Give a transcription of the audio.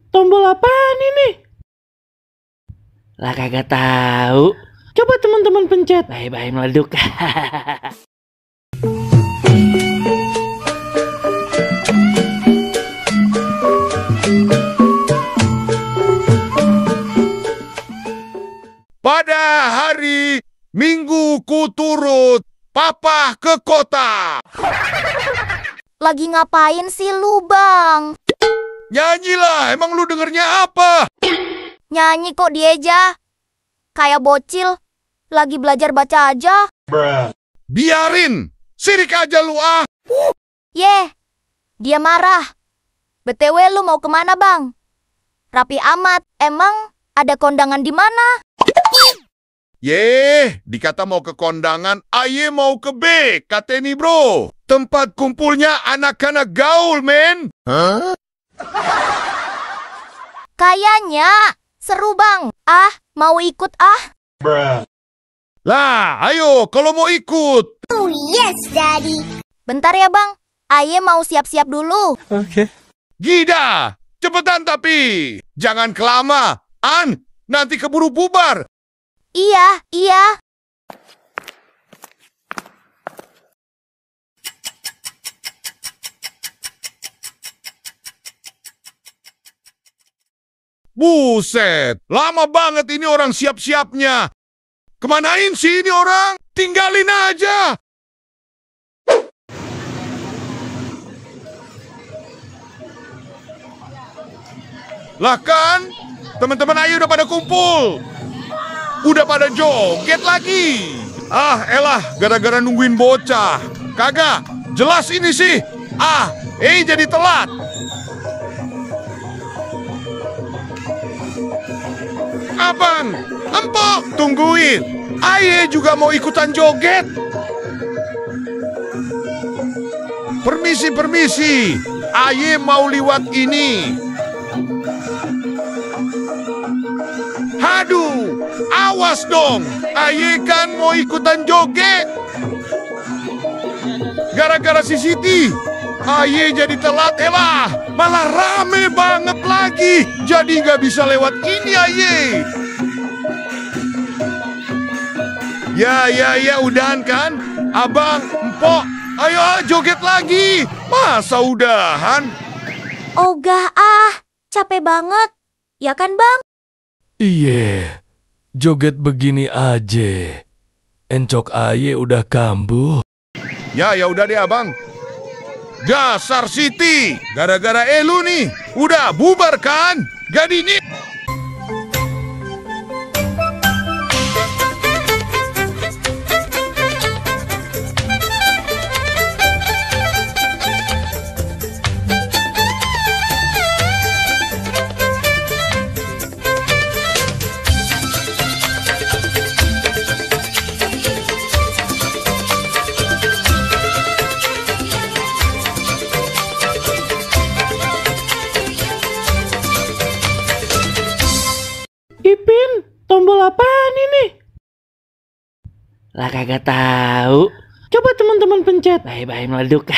tombol apaan ini? Lah kagak tahu. Coba teman-teman pencet. Bye-bye meleduk. Pada hari Minggu ku turut papa ke kota. Lagi ngapain sih lu, Bang? Nyanyilah, emang lu dengernya apa? Nyanyi kok Dieja. Kayak bocil. Lagi belajar baca aja. Biarin, sirik aja lu ah. Yeh, dia marah. BTW lu mau kemana, Bang? Rapi amat, emang ada kondangan di mana? Yeh, dikata mau ke kondangan, aye mau ke B, kateni bro. Tempat kumpulnya anak-anak gaul, men. Hah? Kayaknya seru, Bang. Ah, mau ikut ah. Lah, ayo kalau mau ikut. Oh yes, Daddy. Bentar ya, Bang. Aye mau siap-siap dulu. Oke. Gida, cepetan tapi. Jangan kelamaan, nanti keburu bubar. Iya. Buset, lama banget ini orang siap-siapnya. Kemanain sih ini orang? Tinggalin aja. Lah kan, teman-teman ayo udah pada kumpul. Udah pada joget lagi. Ah, elah, gara-gara nungguin bocah. Kagak, jelas ini sih. Ah, jadi telat. Abang, empok, tungguin. Aye juga mau ikutan joget. Permisi. Aye mau liwat ini. Haduh, awas dong. Aye kan mau ikutan joget. Gara-gara si Siti, aye jadi telat elah. Malah rame banget lagi. Jadi nggak bisa lewat ini aye. Ya, udahan kan? Abang, empok, ayo joget lagi. Masa udahan? Ogah ah, capek banget. Ya kan, Bang? Iye, joget begini aja. Encok aye udah kambuh. Ya udah deh abang. Dasar Siti, gara-gara elu nih, udah bubar kan? Jadi nih. Ipin, tombol apaan ini? Lah kagak tahu. Coba teman-teman pencet. Bye-bye meleduk.